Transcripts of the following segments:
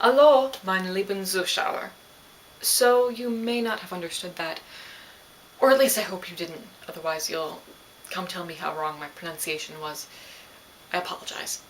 Hallo, meine lieben Zuschauer. So you may not have understood that, or at least I hope you didn't, otherwise you'll come tell me how wrong my pronunciation was. I apologize.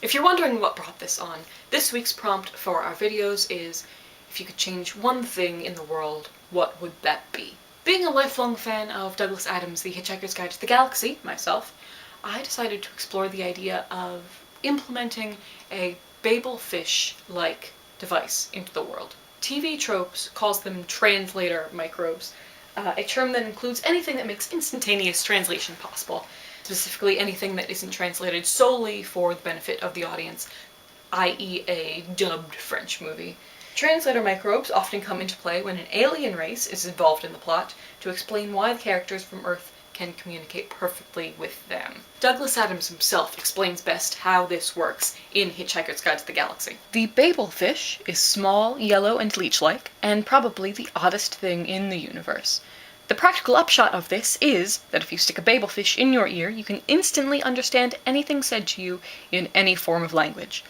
If you're wondering what brought this on, this week's prompt for our videos is, if you could change one thing in the world, what would that be? Being a lifelong fan of Douglas Adams' The Hitchhiker's Guide to the Galaxy, myself, I decided to explore the idea of implementing a Babel Fish-like device into the world. TV Tropes calls them translator microbes, a term that includes anything that makes instantaneous translation possible, specifically anything that isn't translated solely for the benefit of the audience, i.e. a dubbed French movie. Translator microbes often come into play when an alien race is involved in the plot to explain why the characters from Earth can communicate perfectly with them. Douglas Adams himself explains best how this works in Hitchhiker's Guide to the Galaxy. The Babel fish is small, yellow, and leech-like, and probably the oddest thing in the universe. The practical upshot of this is that if you stick a Babel fish in your ear, you can instantly understand anything said to you in any form of language.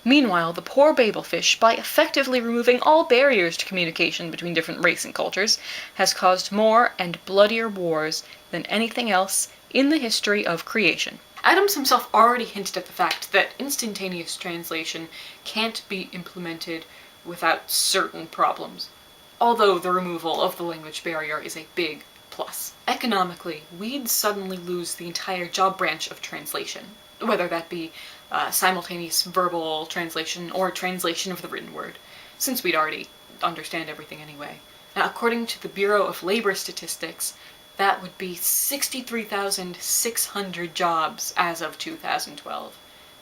Meanwhile, the poor Babel fish, by effectively removing all barriers to communication between different races and cultures, has caused more and bloodier wars than anything else in the history of creation. Adams himself already hinted at the fact that instantaneous translation can't be implemented without certain problems, although the removal of the language barrier is a big plus. Economically, we'd suddenly lose the entire job branch of translation, whether that be simultaneous verbal translation or translation of the written word, since we'd already understand everything anyway. Now, according to the Bureau of Labor Statistics, that would be 63,600 jobs as of 2012.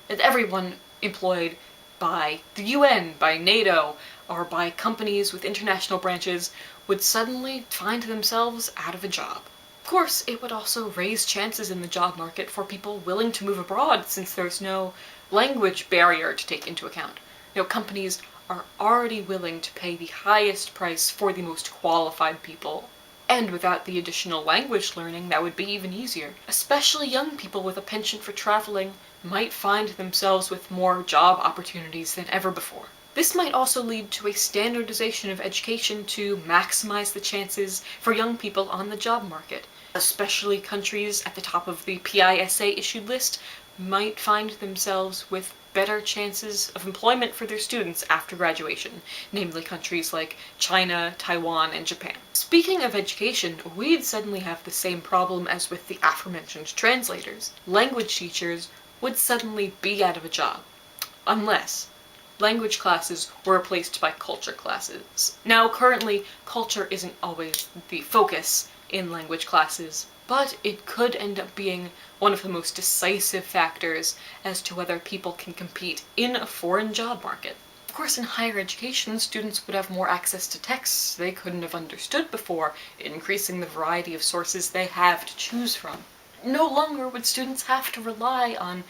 And everyone employed by the UN, by NATO, or by companies with international branches would suddenly find themselves out of a job. Of course, it would also raise chances in the job market for people willing to move abroad, since there's no language barrier to take into account. Companies are already willing to pay the highest price for the most qualified people. And without the additional language learning, that would be even easier. Especially young people with a penchant for traveling might find themselves with more job opportunities than ever before. This might also lead to a standardization of education to maximize the chances for young people on the job market. Especially countries at the top of the PISA issued list might find themselves with better chances of employment for their students after graduation, namely countries like China, Taiwan, and Japan. Speaking of education, we'd suddenly have the same problem as with the aforementioned translators. Language teachers would suddenly be out of a job, unless language classes were replaced by culture classes. Now, currently, culture isn't always the focus in language classes, but it could end up being one of the most decisive factors as to whether people can compete in a foreign job market. Of course, in higher education, students would have more access to texts they couldn't have understood before, increasing the variety of sources they have to choose from. No longer would students have to rely on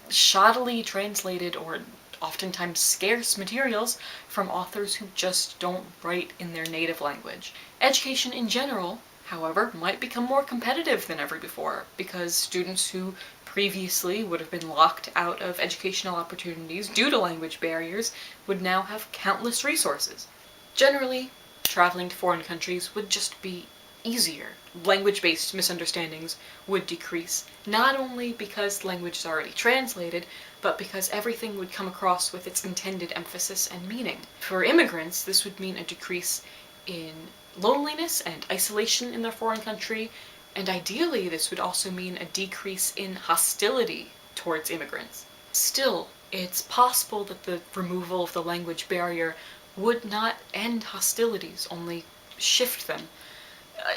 shoddily translated or oftentimes scarce materials from authors who just don't write in their native language. Education in general, however, might become more competitive than ever before, because students who previously would have been locked out of educational opportunities due to language barriers would now have countless resources. Generally, traveling to foreign countries would just be easier. Language-based misunderstandings would decrease, not only because language is already translated, but because everything would come across with its intended emphasis and meaning. For immigrants, this would mean a decrease in loneliness and isolation in their foreign country, and ideally this would also mean a decrease in hostility towards immigrants. Still, it's possible that the removal of the language barrier would not end hostilities, only shift them.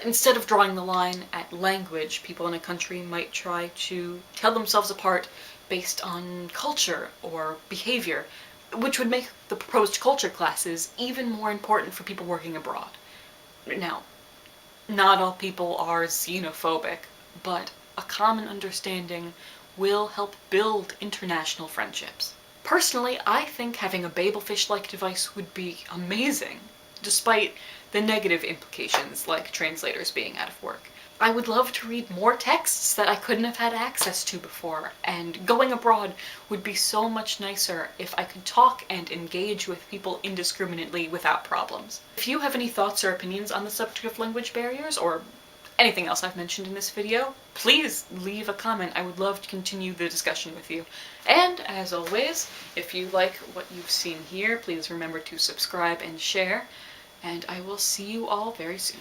Instead of drawing the line at language, people in a country might try to tell themselves apart based on culture or behavior, which would make the proposed culture classes even more important for people working abroad. Now, not all people are xenophobic, but a common understanding will help build international friendships. Personally, I think having a Babel fish-like device would be amazing, despite the negative implications like translators being out of work. I would love to read more texts that I couldn't have had access to before, and going abroad would be so much nicer if I could talk and engage with people indiscriminately without problems. If you have any thoughts or opinions on the subject of language barriers, or anything else I've mentioned in this video, please leave a comment. I would love to continue the discussion with you. And as always, if you like what you've seen here, please remember to subscribe and share, and I will see you all very soon.